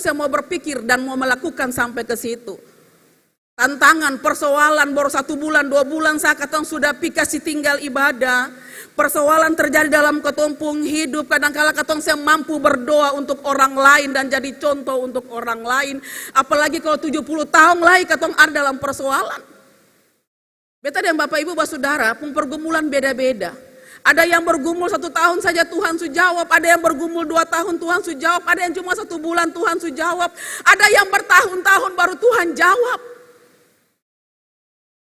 saya mau berpikir dan mau melakukan sampai ke situ. Tantangan, persoalan baru 1 bulan, 2 bulan saya katong sudah pikasi tinggal ibadah. Persoalan terjadi dalam ketumpung hidup. Kadang-kala katong saya mampu berdoa untuk orang lain dan jadi contoh untuk orang lain. Apalagi kalau 70 tahun lagi katong ada dalam persoalan. Beta dan Bapak Ibu Saudara, pergumulan beda-beda. Ada yang bergumul 1 tahun saja Tuhan su jawab, ada yang bergumul 2 tahun Tuhan su jawab, ada yang cuma 1 bulan Tuhan su jawab, ada yang bertahun-tahun baru Tuhan jawab.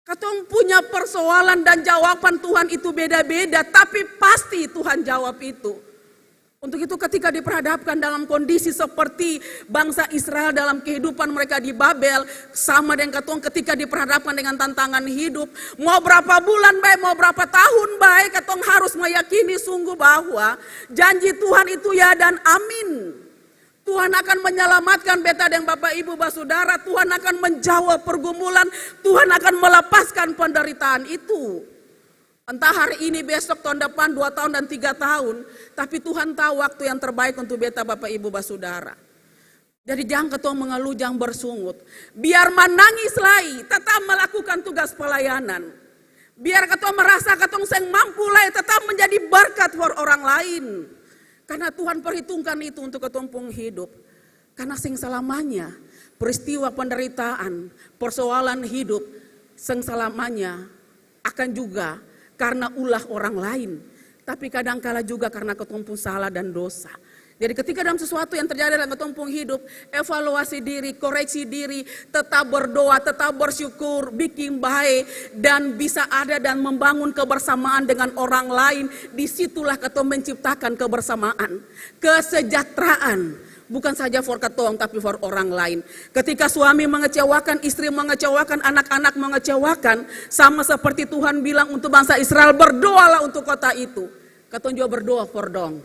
Katong punya persoalan dan jawaban Tuhan itu beda-beda, tapi pasti Tuhan jawab itu. Untuk itu ketika diperhadapkan dalam kondisi seperti bangsa Israel dalam kehidupan mereka di Babel, sama dengan katong ketika diperhadapkan dengan tantangan hidup, mau berapa bulan baik, mau berapa tahun baik, katong harus meyakini sungguh bahwa janji Tuhan itu ya dan amin. Tuhan akan menyelamatkan beta dan Bapak Ibu Saudara, Tuhan akan menjawab pergumulan, Tuhan akan melepaskan penderitaan itu. Entah hari ini, besok, tahun depan, 2 tahun dan 3 tahun, tapi Tuhan tahu waktu yang terbaik untuk beta Bapak Ibu Saudara. Jadi jangan ketong mengeluh, jangan bersungut. Biar menangis lagi, tetap melakukan tugas pelayanan. Biar ketong merasa ketong seng mampu lagi, tetap menjadi berkat buat orang lain. Karena Tuhan perhitungkan itu untuk ketumpung hidup. Karena sing selamanya peristiwa penderitaan, persoalan hidup, sing selamanya akan juga karena ulah orang lain. Tapi kadangkala juga karena ketumpung salah dan dosa. Jadi ketika dalam sesuatu yang terjadi dalam ketumpung hidup, evaluasi diri, koreksi diri, tetap berdoa, tetap bersyukur, bikin baik, dan bisa ada dan membangun kebersamaan dengan orang lain. Disitulah ketong menciptakan kebersamaan, kesejahteraan. Bukan saja for ketong, tapi for orang lain. Ketika suami mengecewakan, istri mengecewakan, anak-anak mengecewakan, sama seperti Tuhan bilang untuk bangsa Israel, berdoalah untuk kota itu. Ketong juga berdoa for dong.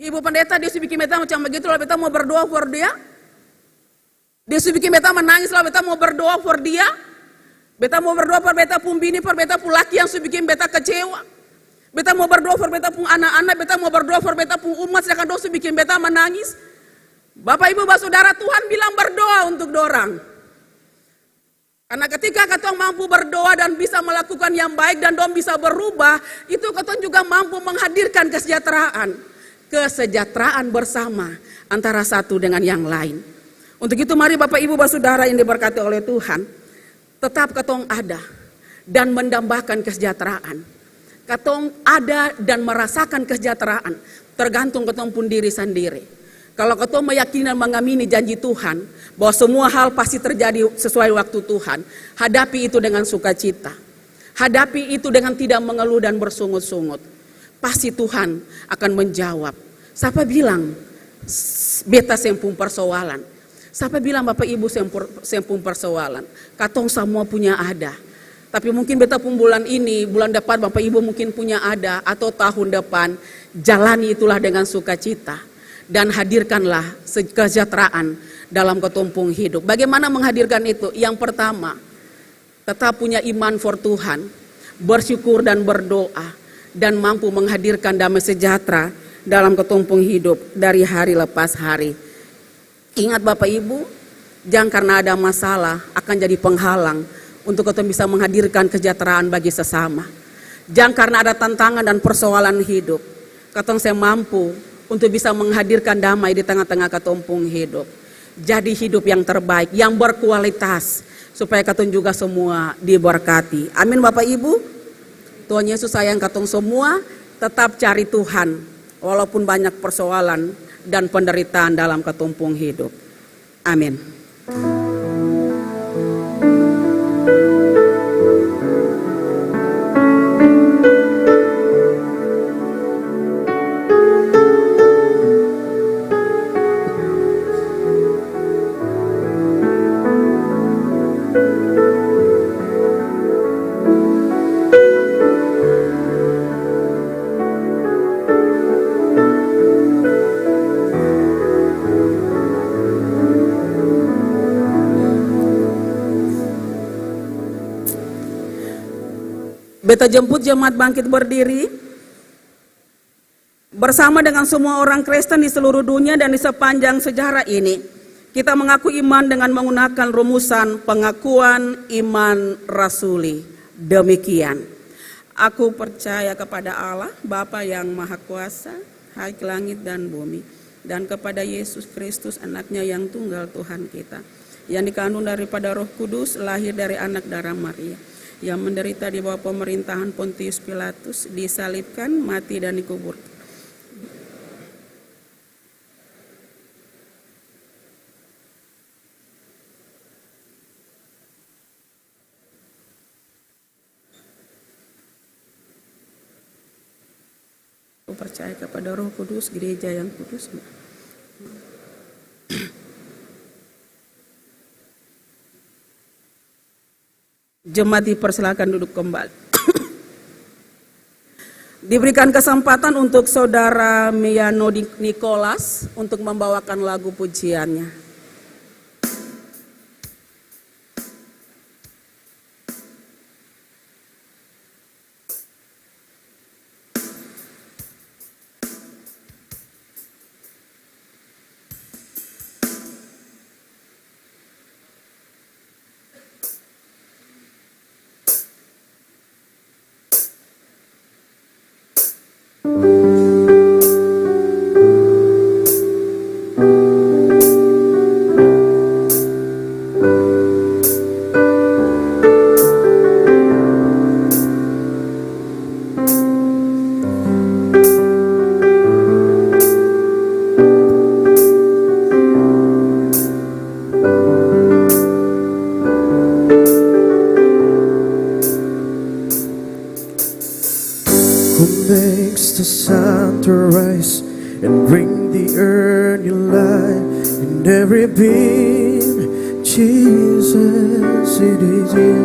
Ibu pendeta dia bikin beta macam begitu, lalu beta mau berdoa for dia. Dia bikin beta menangis, lalu beta mau berdoa for dia. Beta mau berdoa for beta pun bini, for beta pun laki yang bikin beta kecewa. Beta mau berdoa for beta pun anak-anak, beta mau berdoa for beta pun umat, sedangkan dosa bikin beta menangis. Bapak Ibu Saudara, Tuhan bilang berdoa untuk dorang. Karena ketika katong mampu berdoa dan bisa melakukan yang baik dan dong bisa berubah, itu katong juga mampu menghadirkan kesejahteraan. Kesejahteraan bersama antara satu dengan yang lain. Untuk itu mari Bapak Ibu Saudara yang diberkati oleh Tuhan, tetap katong ada dan mendambakan kesejahteraan. Katong ada dan merasakan kesejahteraan, tergantung katong pun diri sendiri. Kalau katong meyakini dan mengamini janji Tuhan, bahwa semua hal pasti terjadi sesuai waktu Tuhan, hadapi itu dengan sukacita. Hadapi itu dengan tidak mengeluh dan bersungut-sungut. Pasti Tuhan akan menjawab. Siapa bilang beta sempung persoalan? Siapa bilang Bapak Ibu sempung persoalan? Katong semua punya ada. Tapi mungkin beta pun bulan ini, bulan depan Bapak Ibu mungkin punya ada, atau tahun depan. Jalani itulah dengan sukacita. Dan hadirkanlah kesejahteraan dalam ketumpung hidup. Bagaimana menghadirkan itu? Yang pertama, tetap punya iman for Tuhan. Bersyukur dan berdoa. Dan mampu menghadirkan damai sejahtera dalam ketumpung hidup dari hari lepas hari. Ingat Bapak Ibu, jangan karena ada masalah akan jadi penghalang untuk kita bisa menghadirkan kesejahteraan bagi sesama. Jangan karena ada tantangan dan persoalan hidup, katong saya mampu untuk bisa menghadirkan damai di tengah-tengah ketumpung hidup. Jadi hidup yang terbaik, yang berkualitas, supaya katong juga semua diberkati. Amin Bapak Ibu. Tuhan Yesus sayang katong semua, tetap cari Tuhan walaupun banyak persoalan dan penderitaan dalam ketumpung hidup. Amin. Beta jemput jemaat bangkit berdiri. Bersama dengan semua orang Kristen di seluruh dunia dan di sepanjang sejarah ini, kita mengaku iman dengan menggunakan rumusan pengakuan iman rasuli. Demikian, aku percaya kepada Allah, Bapa yang Maha Kuasa, Hak langit dan bumi, dan kepada Yesus Kristus, anaknya yang tunggal Tuhan kita, yang dikandung daripada Roh Kudus, lahir dari anak darah Maria, yang menderita di bawah pemerintahan Pontius Pilatus, disalibkan, mati dan dikuburkan. Aku percaya kepada Roh Kudus, gereja yang kudus. Jemaat dipersilakan duduk kembali. Diberikan kesempatan untuk Saudara Miano Nicholas untuk membawakan lagu pujiannya. Makes the sun to rise and bring the earth new life in every beam. Jesus, it is you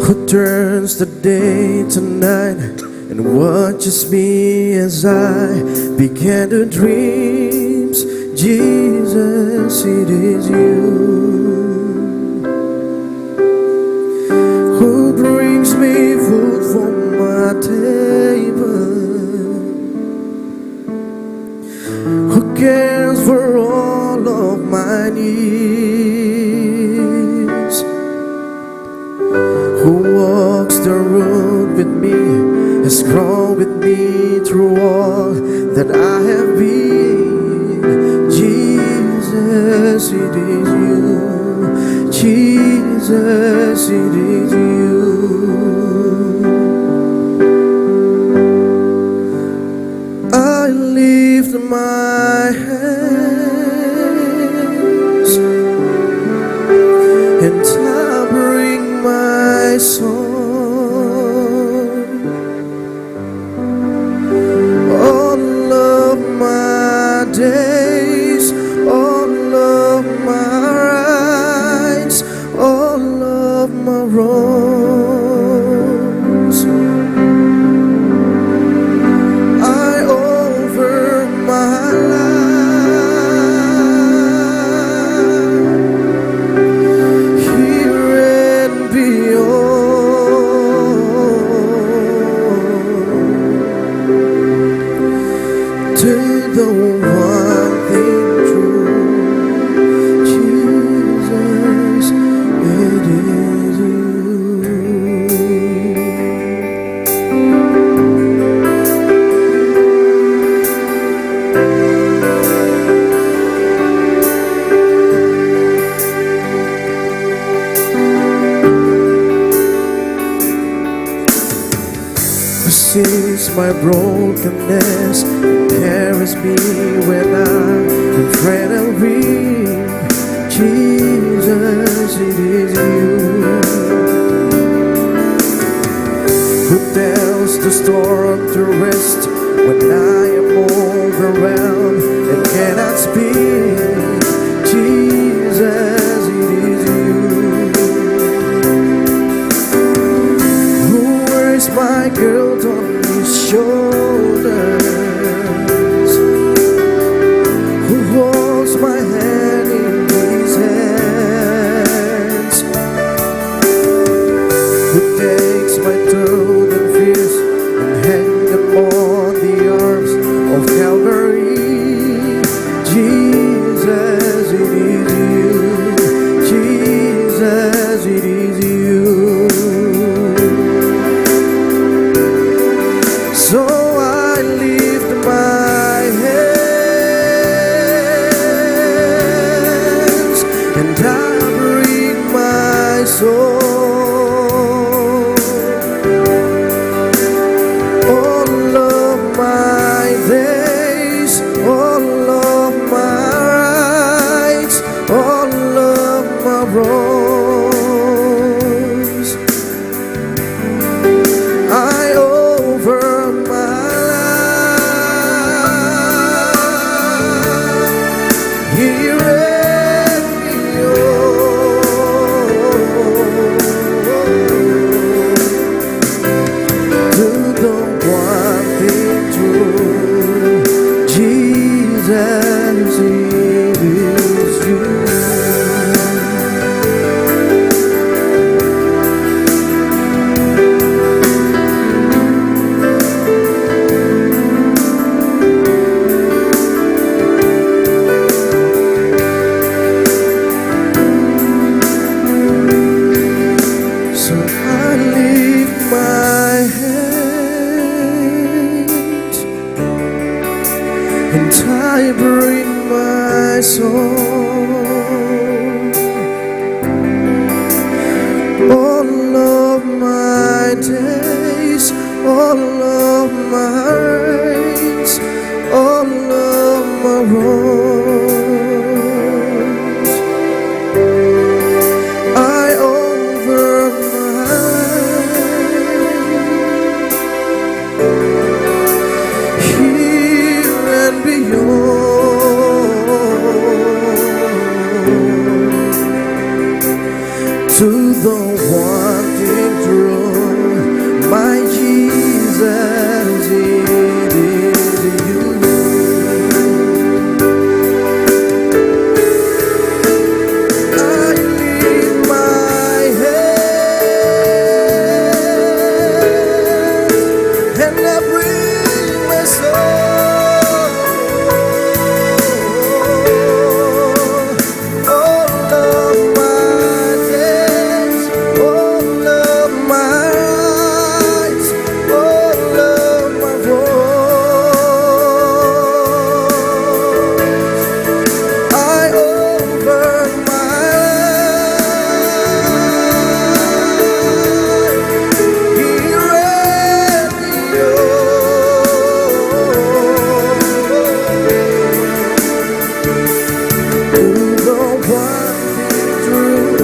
who turns the day to night and watches me as I began to dream. Jesus, it is you who brings me food from my table, who cares for all of my needs, who walks the road with me, has grown with me through all that I have been. Jesus, it is you. Jesus, it is you. I lift my hands and I bring my song. All of my days, all of my rights, all of my wrongs, I offer my life here and beyond to the one thing true. Jesus, it is you. Who sees my brokenness and carries me when I'm afraid and weak. Jesus, it is you who tells the storm to rest when I am overwhelmed and cannot speak. Jesus, it is you who wears my guilt on his shoulders, who holds my hand in his hands, who takes my throne and fears Calvary. Jesus, it is you. Jesus, it is you. So I lift my hands and I bring my soul. All of my days, all of my rights, all of my wrongs, I offer my life here and beyond. To the one thing true, Jesus, it is you. So I lift my hands and I bring my soul. All of my days, all of my rights, all of my wrongs, I offer my life here and beyond. To the one thing true, my Jesus, it is you. I lift my hands and I bring my soul. All of my days, all of my rights, all of my wrongs, I offer my life here and beyond. To the one thing true,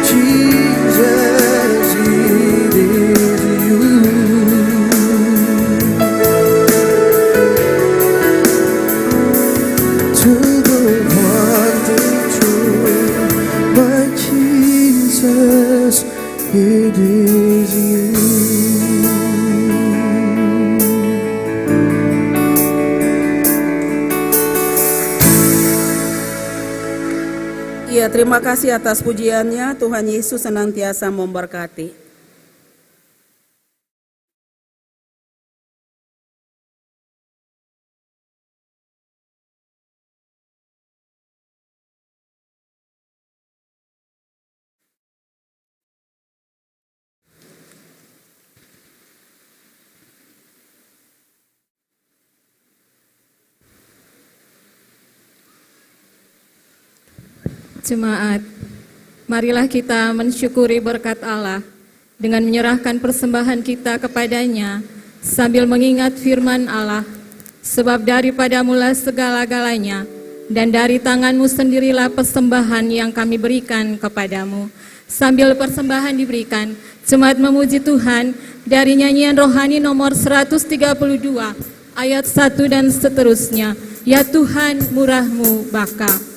Jesus, it is you. To the one thing true, my Jesus, it is you. Ya, terima kasih atas pujiannya. Tuhan Yesus senantiasa memberkati. Jemaat, marilah kita mensyukuri berkat Allah dengan menyerahkan persembahan kita kepadanya sambil mengingat firman Allah. Sebab daripada mula segala-galanya dan dari tanganmu sendirilah persembahan yang kami berikan kepadamu. Sambil persembahan diberikan, jemaat memuji Tuhan dari nyanyian rohani nomor 132 ayat 1 dan seterusnya. Ya Tuhan, murahmu baka.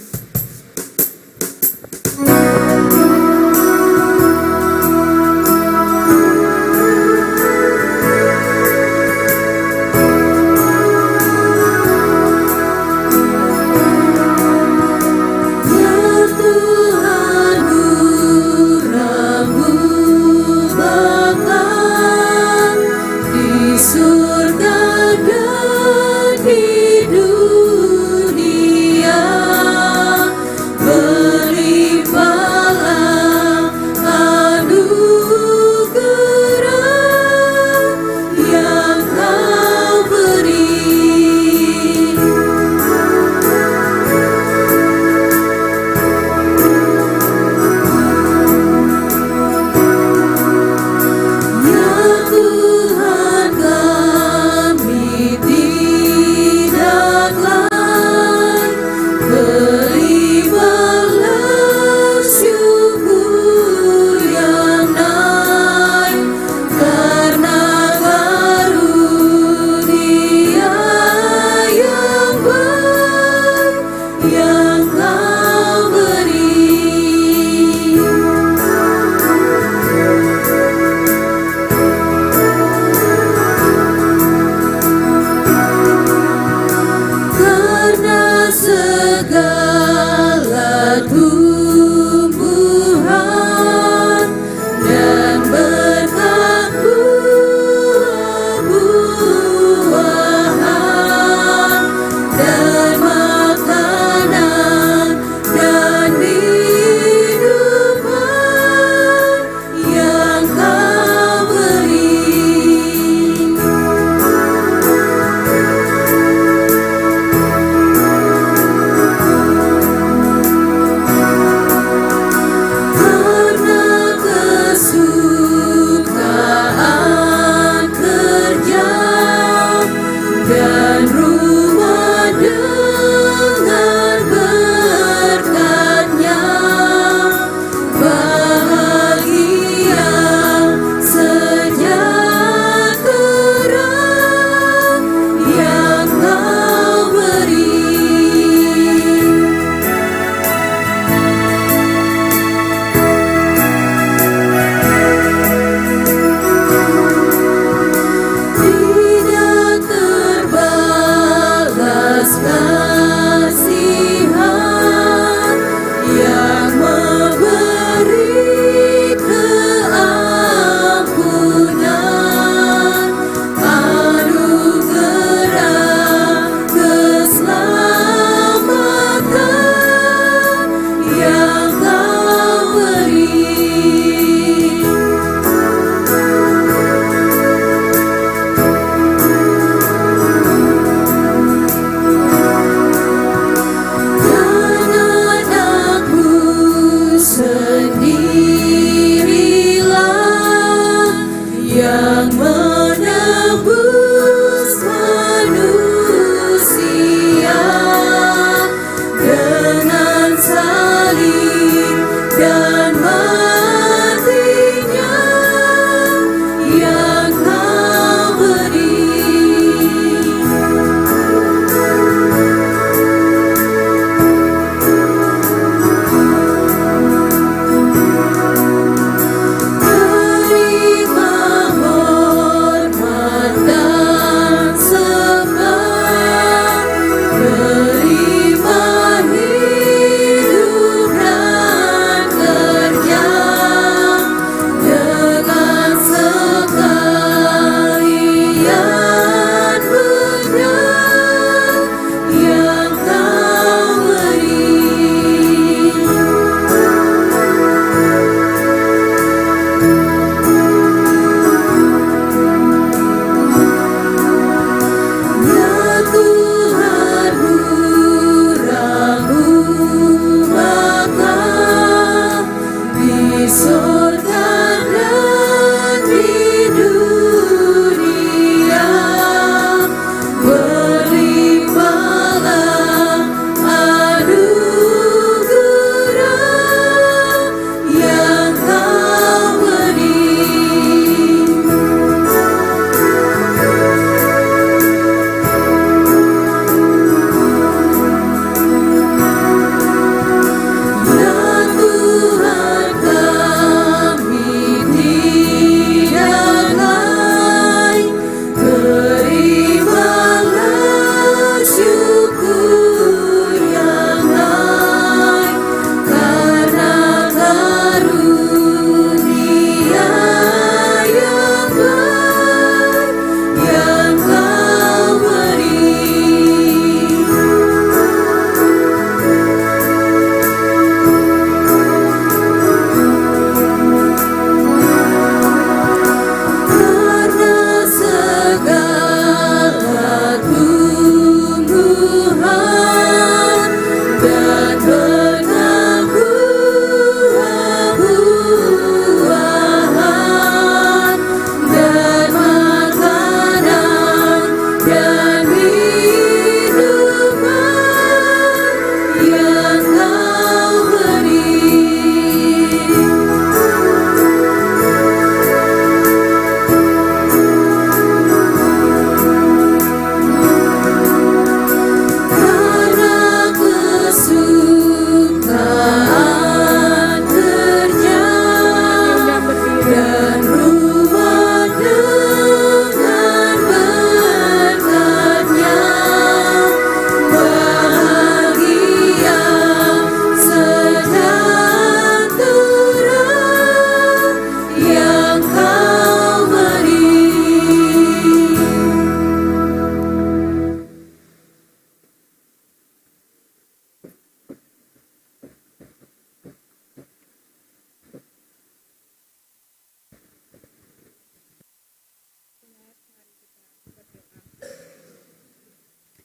Surga dan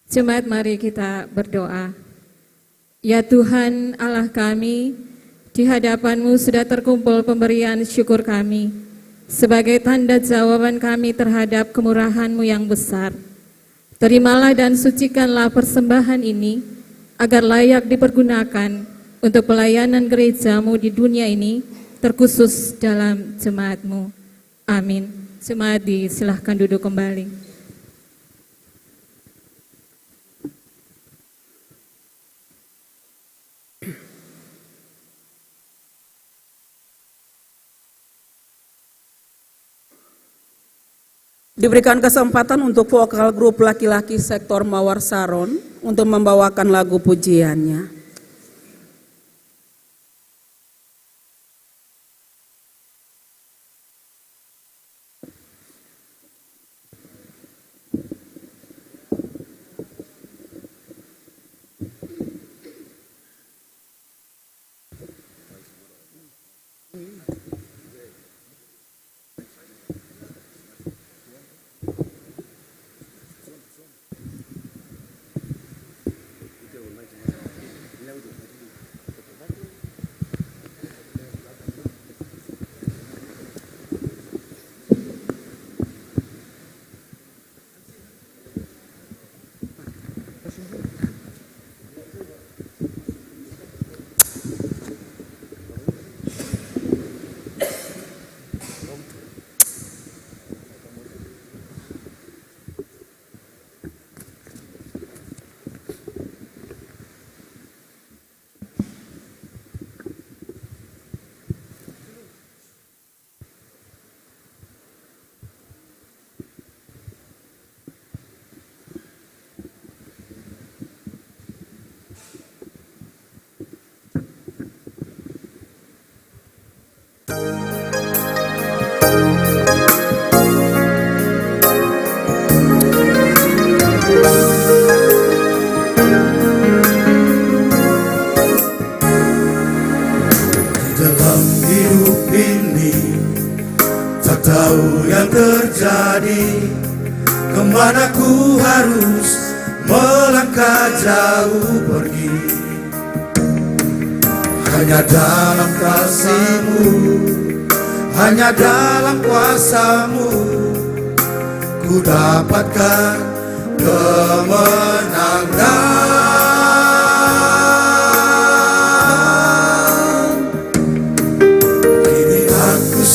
Jemaat, mari kita berdoa. Ya Tuhan Allah kami, di hadapan-Mu sudah terkumpul pemberian syukur kami sebagai tanda jawaban kami terhadap kemurahan-Mu yang besar. Terimalah dan sucikanlah persembahan ini agar layak dipergunakan untuk pelayanan gereja-Mu di dunia ini, terkhusus dalam jemaat-Mu. Amin. Jemaat disilahkan duduk kembali. Diberikan kesempatan untuk vokal grup laki-laki sektor Mawar Saron untuk membawakan lagu pujiannya. Dalam hidup ini tak tahu yang terjadi, kemana ku harus melangkah jauh pergi. Hanya dalam kasih-Mu, hanya dalam kuasa-Mu, ku dapatkan kemenangan.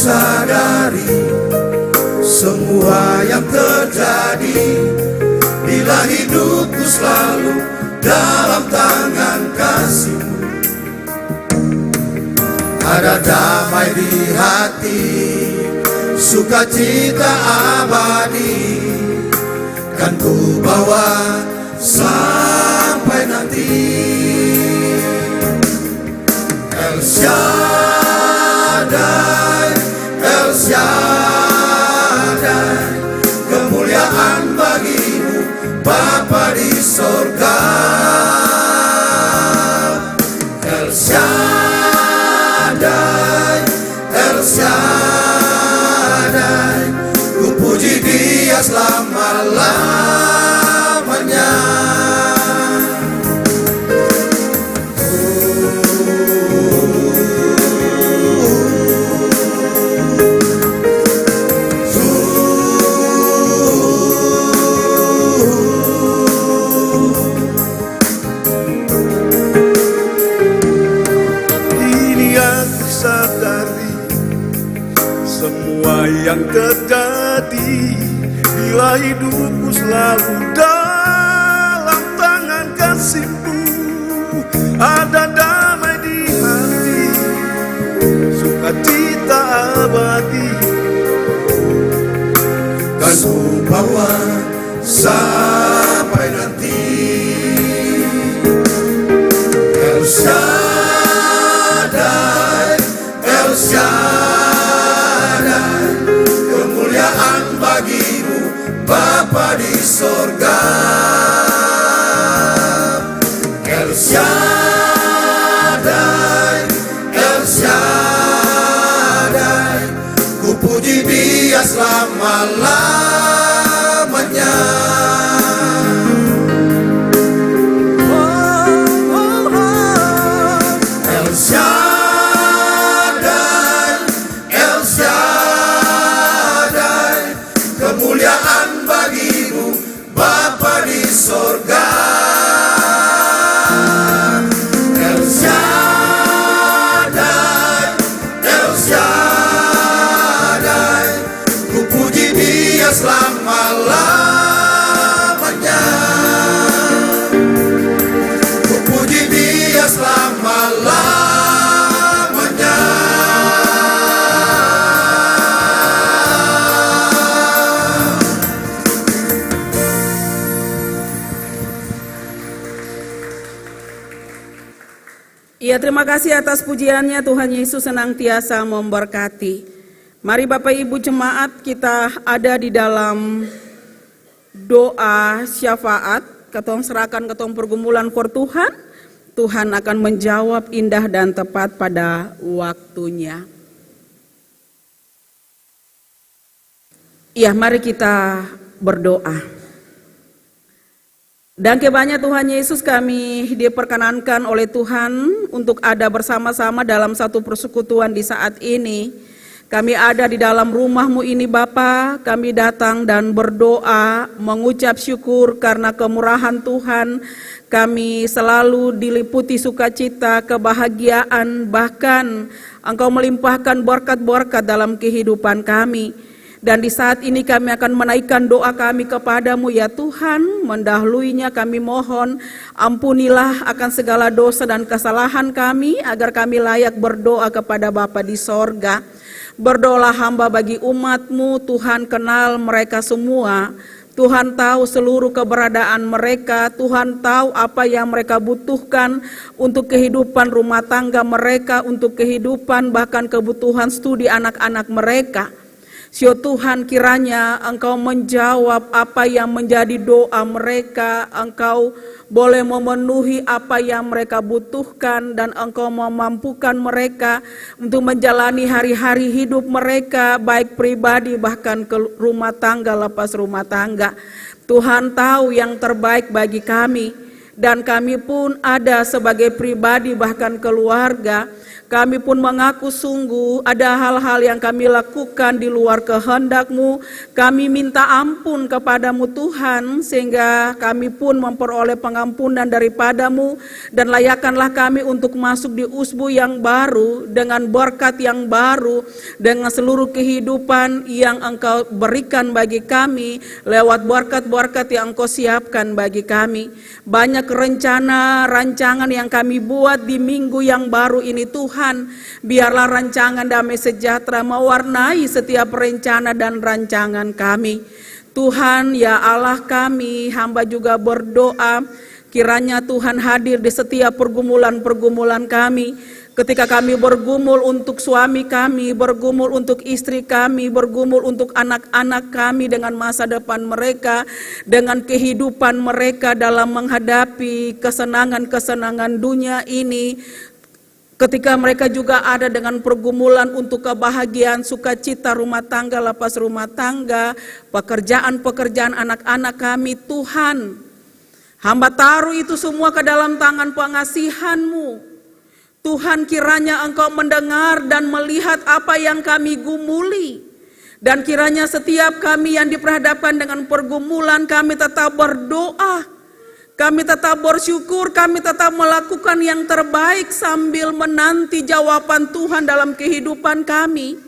Sadari semua yang terjadi, bila hidupku selalu dalam tangan kasih-Mu. Ada damai di hati, sukacita abadi, kan ku bawa sampai nanti. El Shaddai, El Shaddai, kemuliaan bagi-Mu Bapa di sorga. El Shaddai, El Shaddai, ku puji Dia selama-lamanya. Semua yang terjadi, bila hidupku selalu dalam tangan kasih-Mu. Ada damai di hati, sukacita abadi, kan ku bawa sampai nanti. El Shaddai, El Shaddai, kemuliaan bagi-Mu Bapa di sorga. El Shaddai, El Shaddai, ku puji Dia selama-lamanya. Ya, terima kasih atas pujiannya. Tuhan Yesus senantiasa memberkati. Mari Bapak Ibu jemaat, kita ada di dalam doa syafaat. Ketong serahkan ketong pergumulan for Tuhan. Tuhan akan menjawab indah dan tepat pada waktunya. Ya, mari kita berdoa. Dan kebanyakan Tuhan Yesus, kami diperkenankan oleh Tuhan untuk ada bersama-sama dalam satu persekutuan di saat ini. Kami ada di dalam rumah-Mu ini Bapa, kami datang dan berdoa, mengucap syukur karena kemurahan Tuhan. Kami selalu diliputi sukacita, kebahagiaan, bahkan Engkau melimpahkan berkat-berkat dalam kehidupan kami. Dan di saat ini kami akan menaikkan doa kami kepadamu ya Tuhan. Mendahuluinya kami mohon ampunilah akan segala dosa dan kesalahan kami, agar kami layak berdoa kepada Bapa di sorga. Berdoalah hamba bagi umat-Mu, Tuhan kenal mereka semua. Tuhan tahu seluruh keberadaan mereka, Tuhan tahu apa yang mereka butuhkan untuk kehidupan rumah tangga mereka, untuk kehidupan bahkan kebutuhan studi anak-anak mereka. Sio Tuhan, kiranya Engkau menjawab apa yang menjadi doa mereka, Engkau boleh memenuhi apa yang mereka butuhkan, dan Engkau memampukan mereka untuk menjalani hari-hari hidup mereka, baik pribadi bahkan ke rumah tangga lepas rumah tangga. Tuhan tahu yang terbaik bagi kami, dan kami pun ada sebagai pribadi bahkan keluarga. Kami pun mengaku sungguh ada hal-hal yang kami lakukan di luar kehendak-Mu. Kami minta ampun kepadamu Tuhan, sehingga kami pun memperoleh pengampunan daripada-Mu. Dan layakkanlah kami untuk masuk di usbu yang baru, dengan berkat yang baru, dengan seluruh kehidupan yang Engkau berikan bagi kami, lewat berkat-berkat yang Engkau siapkan bagi kami. Banyak rencana, rancangan yang kami buat di minggu yang baru ini Tuhan. Biarlah rancangan damai sejahtera mewarnai setiap rencana dan rancangan kami. Tuhan ya Allah kami, hamba juga berdoa kiranya Tuhan hadir di setiap pergumulan-pergumulan kami. Ketika kami bergumul untuk suami kami, bergumul untuk istri kami, bergumul untuk anak-anak kami dengan masa depan mereka, dengan kehidupan mereka dalam menghadapi kesenangan-kesenangan dunia ini. Ketika mereka juga ada dengan pergumulan untuk kebahagiaan, sukacita rumah tangga, lepas rumah tangga, pekerjaan-pekerjaan anak-anak kami, Tuhan, hamba taruh itu semua ke dalam tangan pengasihan-Mu. Tuhan, kiranya Engkau mendengar dan melihat apa yang kami gumuli. Dan kiranya setiap kami yang diperhadapkan dengan pergumulan, kami tetap berdoa. Kami tetap bersyukur, kami tetap melakukan yang terbaik sambil menanti jawaban Tuhan dalam kehidupan kami.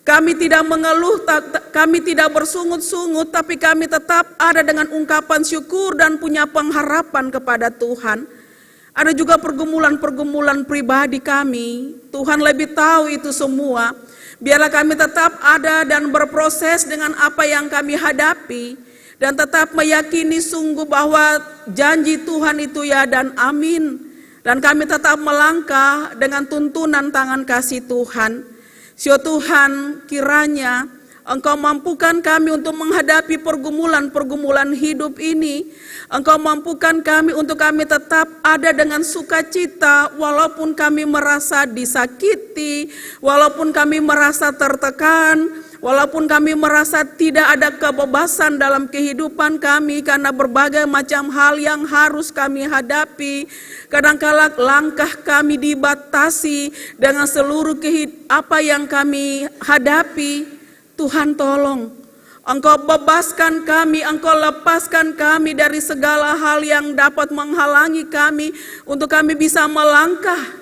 Kami tidak mengeluh, kami tidak bersungut-sungut, tapi kami tetap ada dengan ungkapan syukur dan punya pengharapan kepada Tuhan. Ada juga pergumulan-pergumulan pribadi kami, Tuhan lebih tahu itu semua. Biarlah kami tetap ada dan berproses dengan apa yang kami hadapi. Dan tetap meyakini sungguh bahwa janji Tuhan itu ya dan amin. Dan kami tetap melangkah dengan tuntunan tangan kasih Tuhan. Sio Tuhan, kiranya Engkau mampukan kami untuk menghadapi pergumulan-pergumulan hidup ini. Engkau mampukan kami untuk kami tetap ada dengan sukacita, walaupun kami merasa disakiti, walaupun kami merasa tertekan, walaupun kami merasa tidak ada kebebasan dalam kehidupan kami karena berbagai macam hal yang harus kami hadapi. Kadangkala langkah kami dibatasi dengan seluruh apa yang kami hadapi. Tuhan tolong, Engkau bebaskan kami, Engkau lepaskan kami dari segala hal yang dapat menghalangi kami untuk kami bisa melangkah.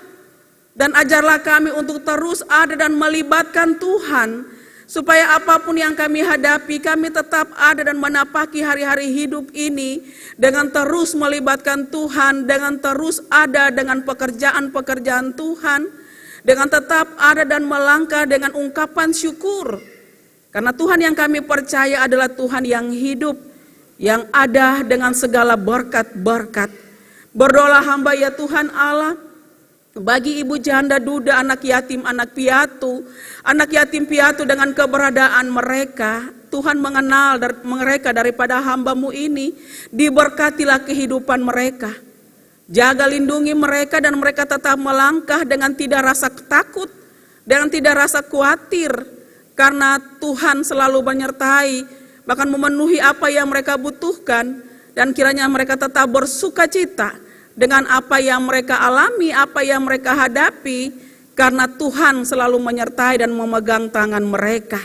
Dan ajarlah kami untuk terus ada dan melibatkan Tuhan, supaya apapun yang kami hadapi, kami tetap ada dan menapaki hari-hari hidup ini dengan terus melibatkan Tuhan, dengan terus ada dengan pekerjaan-pekerjaan Tuhan, dengan tetap ada dan melangkah dengan ungkapan syukur. Karena Tuhan yang kami percaya adalah Tuhan yang hidup, yang ada dengan segala berkat-berkat. Berdoalah hamba ya Tuhan Allah, bagi ibu janda duda, anak yatim piatu dengan keberadaan mereka. Tuhan mengenal mereka daripada hamba-Mu ini, diberkatilah kehidupan mereka. Jaga lindungi mereka dan mereka tetap melangkah dengan tidak rasa takut, dengan tidak rasa khawatir, karena Tuhan selalu menyertai, bahkan memenuhi apa yang mereka butuhkan, dan kiranya mereka tetap bersuka cita dengan apa yang mereka alami, apa yang mereka hadapi, karena Tuhan selalu menyertai dan memegang tangan mereka.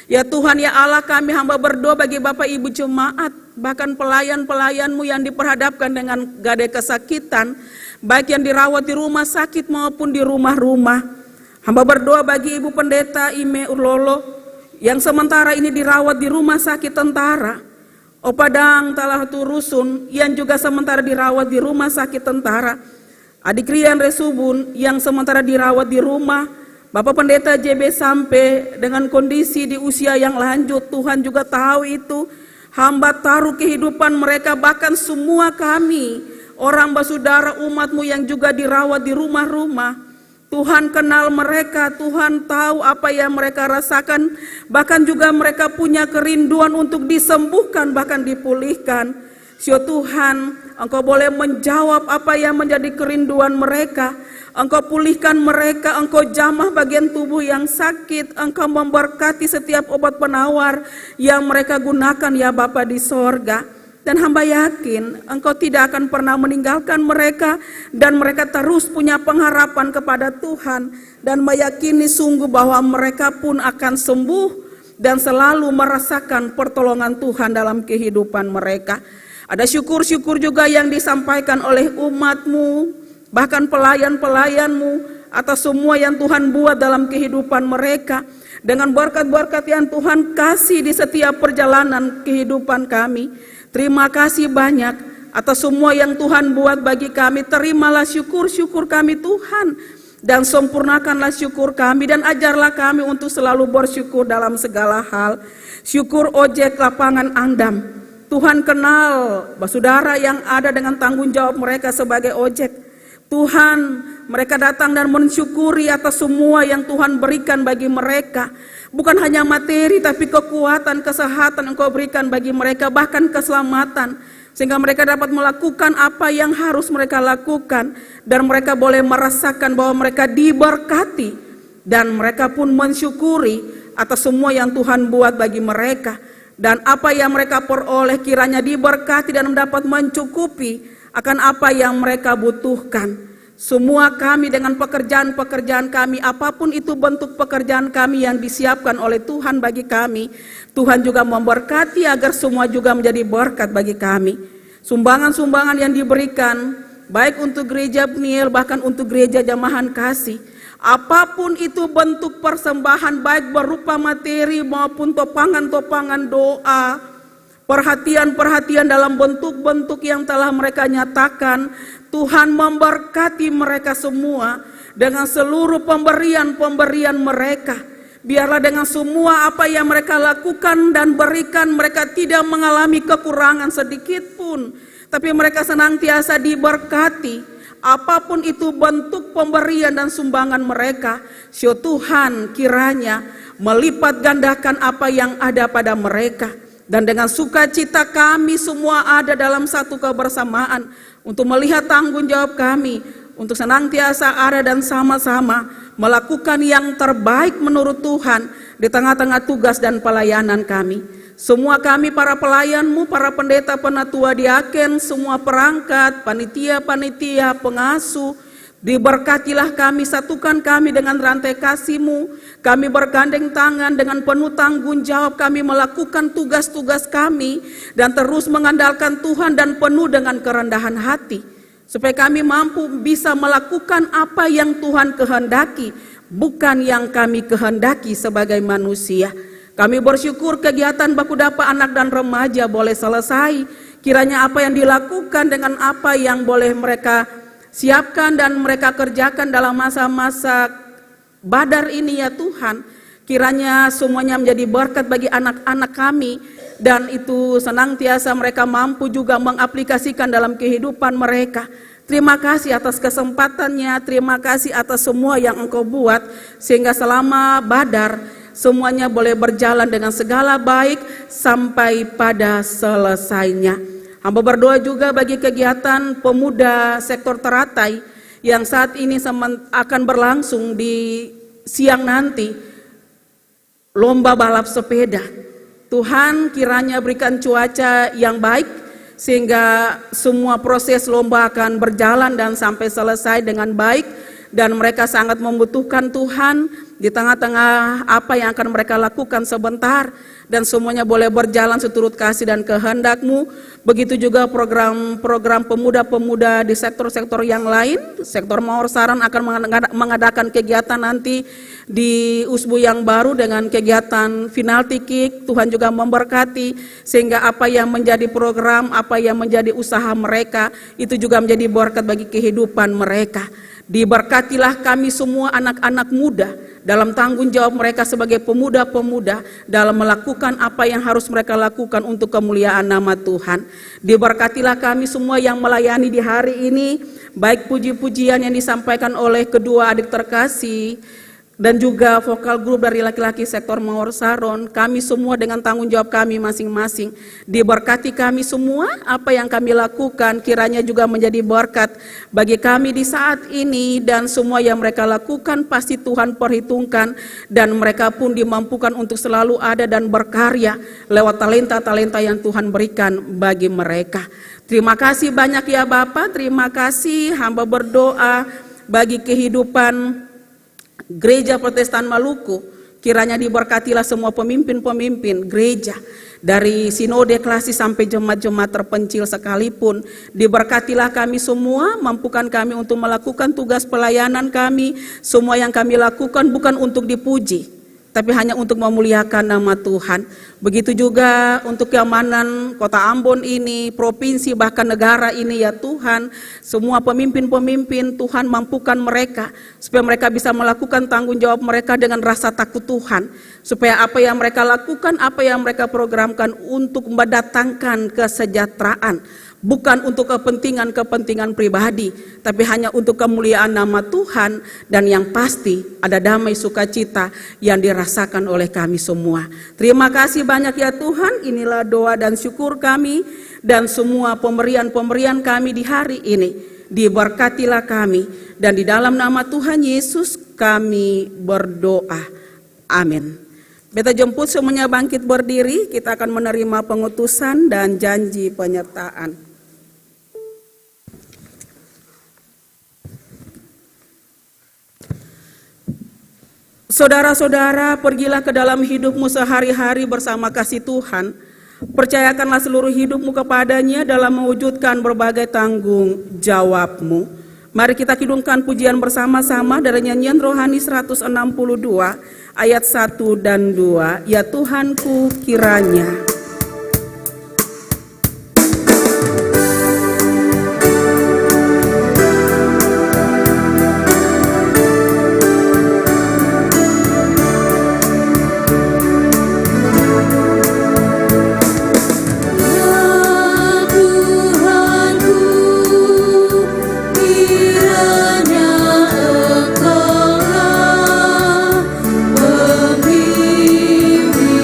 Ya Tuhan, ya Allah, kami hamba berdoa bagi Bapak Ibu jemaat, bahkan pelayan-pelayan-Mu yang diperhadapkan dengan gadai kesakitan, baik yang dirawat di rumah sakit maupun di rumah-rumah. Hamba berdoa bagi Ibu Pendeta Ime Urlolo, yang sementara ini dirawat di rumah sakit tentara. Opadang Talahatu Rusun yang juga sementara dirawat di rumah sakit tentara. Adik Rian Resubun yang sementara dirawat di rumah. Bapak Pendeta JB sampai dengan kondisi di usia yang lanjut. Tuhan juga tahu itu. Hamba taruh kehidupan mereka, bahkan semua kami, orang bersaudara umat-Mu yang juga dirawat di rumah-rumah. Tuhan kenal mereka, Tuhan tahu apa yang mereka rasakan, bahkan juga mereka punya kerinduan untuk disembuhkan, bahkan dipulihkan. Sio Tuhan, Engkau boleh menjawab apa yang menjadi kerinduan mereka. Engkau pulihkan mereka, Engkau jamah bagian tubuh yang sakit, Engkau memberkati setiap obat penawar yang mereka gunakan ya Bapa di sorga. Dan hamba yakin Engkau tidak akan pernah meninggalkan mereka, dan mereka terus punya pengharapan kepada Tuhan, dan meyakini sungguh bahwa mereka pun akan sembuh dan selalu merasakan pertolongan Tuhan dalam kehidupan mereka. Ada syukur-syukur juga yang disampaikan oleh umat-Mu, bahkan pelayan-pelayan-Mu, atas semua yang Tuhan buat dalam kehidupan mereka, dengan berkat-berkat yang Tuhan kasih di setiap perjalanan kehidupan kami. Terima kasih banyak atas semua yang Tuhan buat bagi kami. Terimalah syukur-syukur kami Tuhan, dan sempurnakanlah syukur kami, dan ajarlah kami untuk selalu bersyukur dalam segala hal. Syukur ojek lapangan Andam. Tuhan kenal saudara yang ada dengan tanggung jawab mereka sebagai ojek. Tuhan, mereka datang dan mensyukuri atas semua yang Tuhan berikan bagi mereka. Bukan hanya materi, tapi kekuatan, kesehatan Engkau berikan bagi mereka, bahkan keselamatan, sehingga mereka dapat melakukan apa yang harus mereka lakukan, dan mereka boleh merasakan bahwa mereka diberkati, dan mereka pun mensyukuri atas semua yang Tuhan buat bagi mereka, dan apa yang mereka peroleh kiranya diberkati dan dapat mencukupi akan apa yang mereka butuhkan. Semua kami dengan pekerjaan-pekerjaan kami, apapun itu bentuk pekerjaan kami yang disiapkan oleh Tuhan bagi kami, Tuhan juga memberkati agar semua juga menjadi berkat bagi kami. Sumbangan-sumbangan yang diberikan, baik untuk gereja Peniel, bahkan untuk gereja Jamahan Kasih, apapun itu bentuk persembahan, baik berupa materi maupun topangan-topangan doa, perhatian-perhatian dalam bentuk-bentuk yang telah mereka nyatakan, Tuhan memberkati mereka semua dengan seluruh pemberian-pemberian mereka. Biarlah dengan semua apa yang mereka lakukan dan berikan, mereka tidak mengalami kekurangan sedikit pun, tapi mereka senantiasa diberkati. Apapun itu bentuk pemberian dan sumbangan mereka, Sio Tuhan kiranya melipat gandakan apa yang ada pada mereka. Dan dengan sukacita kami semua ada dalam satu kebersamaan untuk melihat tanggung jawab kami, untuk senantiasa ada dan sama-sama melakukan yang terbaik menurut Tuhan di tengah-tengah tugas dan pelayanan kami. Semua kami para pelayan-Mu, para pendeta, penatua, diaken, semua perangkat, panitia-panitia, pengasuh, diberkatilah kami, satukan kami dengan rantai kasih-Mu. Kami bergandeng tangan dengan penuh tanggung jawab kami melakukan tugas-tugas kami, dan terus mengandalkan Tuhan dan penuh dengan kerendahan hati, supaya kami mampu bisa melakukan apa yang Tuhan kehendaki, bukan yang kami kehendaki sebagai manusia. Kami bersyukur kegiatan Bakudapa anak dan remaja boleh selesai. Kiranya apa yang dilakukan dengan apa yang boleh mereka siapkan dan mereka kerjakan dalam masa-masa Badar ini ya Tuhan, kiranya semuanya menjadi berkat bagi anak-anak kami, dan itu senantiasa mereka mampu juga mengaplikasikan dalam kehidupan mereka. Terima kasih atas kesempatannya, terima kasih atas semua yang Engkau buat, sehingga selama Badar, semuanya boleh berjalan dengan segala baik sampai pada selesainya. Hamba berdoa juga bagi kegiatan pemuda sektor Teratai yang saat ini akan berlangsung di siang nanti, lomba balap sepeda. Tuhan kiranya berikan cuaca yang baik, sehingga semua proses lomba akan berjalan dan sampai selesai dengan baik, dan mereka sangat membutuhkan Tuhan di tengah-tengah apa yang akan mereka lakukan sebentar, dan semuanya boleh berjalan seturut kasih dan kehendak-Mu. Begitu juga program-program pemuda-pemuda di sektor-sektor yang lain. Sektor Mawar Saran akan mengadakan kegiatan nanti di Usbu yang baru dengan kegiatan penalti kick. Tuhan juga memberkati sehingga apa yang menjadi program, apa yang menjadi usaha mereka itu juga menjadi berkat bagi kehidupan mereka. Diberkatilah kami semua anak-anak muda dalam tanggung jawab mereka sebagai pemuda-pemuda dalam melakukan apa yang harus mereka lakukan untuk kemuliaan nama Tuhan. Diberkatilah kami semua yang melayani di hari ini, baik puji-pujian yang disampaikan oleh kedua adik terkasih dan juga vokal grup dari laki-laki sektor Mawar Saron. Kami semua dengan tanggung jawab kami masing-masing. Diberkati kami semua, apa yang kami lakukan kiranya juga menjadi berkat bagi kami di saat ini, dan semua yang mereka lakukan pasti Tuhan perhitungkan, dan mereka pun dimampukan untuk selalu ada dan berkarya lewat talenta-talenta yang Tuhan berikan bagi mereka. Terima kasih banyak ya Bapak, terima kasih. Hamba berdoa bagi kehidupan Gereja Protestan Maluku, kiranya diberkatilah semua pemimpin-pemimpin gereja, dari sinode klasik sampai jemaat-jemaat terpencil sekalipun. Diberkatilah kami semua, mampukan kami untuk melakukan tugas pelayanan kami. Semua yang kami lakukan bukan untuk dipuji, tapi hanya untuk memuliakan nama Tuhan. Begitu juga untuk keamanan kota Ambon ini, provinsi, bahkan negara ini ya Tuhan. Semua pemimpin-pemimpin Tuhan mampukan mereka, supaya mereka bisa melakukan tanggung jawab mereka dengan rasa takut Tuhan. Supaya apa yang mereka lakukan, apa yang mereka programkan untuk mendatangkan kesejahteraan. Bukan untuk kepentingan-kepentingan pribadi, tapi hanya untuk kemuliaan nama Tuhan, dan yang pasti ada damai sukacita yang dirasakan oleh kami semua. Terima kasih banyak ya Tuhan, inilah doa dan syukur kami, dan semua pemberian-pemberian kami di hari ini. Diberkatilah kami, dan di dalam nama Tuhan Yesus kami berdoa. Amin. Beta jemput semuanya bangkit berdiri, kita akan menerima pengutusan dan janji penyertaan. Saudara-saudara, pergilah ke dalam hidupmu sehari-hari bersama kasih Tuhan. Percayakanlah seluruh hidupmu kepadanya dalam mewujudkan berbagai tanggung jawabmu. Mari kita kidungkan pujian bersama-sama dari nyanyian rohani 162 ayat 1 dan 2. Ya Tuhanku kiranya.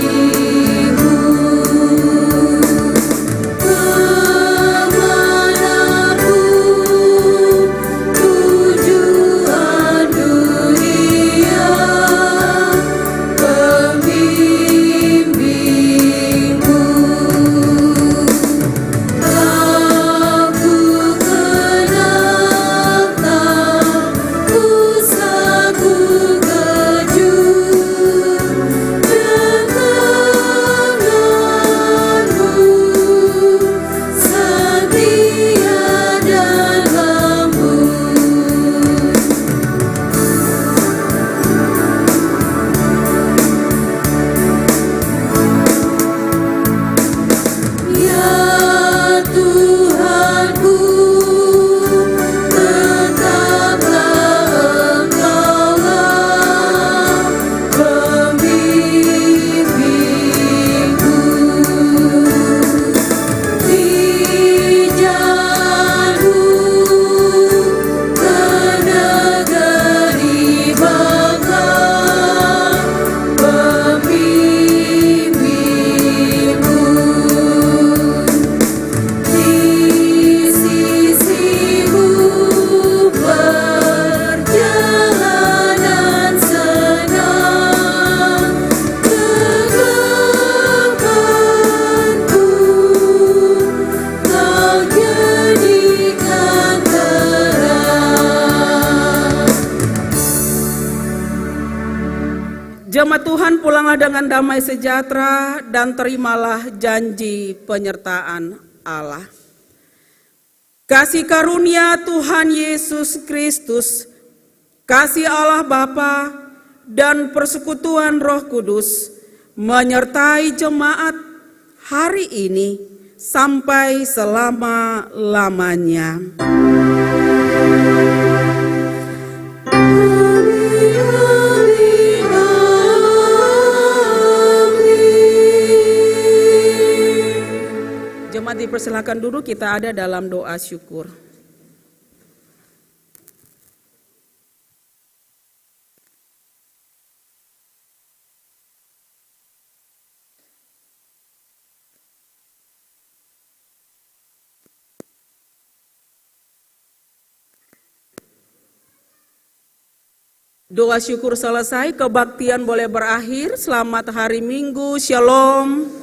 Pembimbingmu Jemaat Tuhan, pulanglah dengan damai sejahtera dan terimalah janji penyertaan Allah. Kasih karunia Tuhan Yesus Kristus, kasih Allah Bapa, dan persekutuan Roh Kudus menyertai jemaat hari ini sampai selama-lamanya. Jemaat dipersilakan duduk, kita ada dalam doa syukur. Doa syukur selesai, kebaktian boleh berakhir. Selamat hari Minggu, Shalom.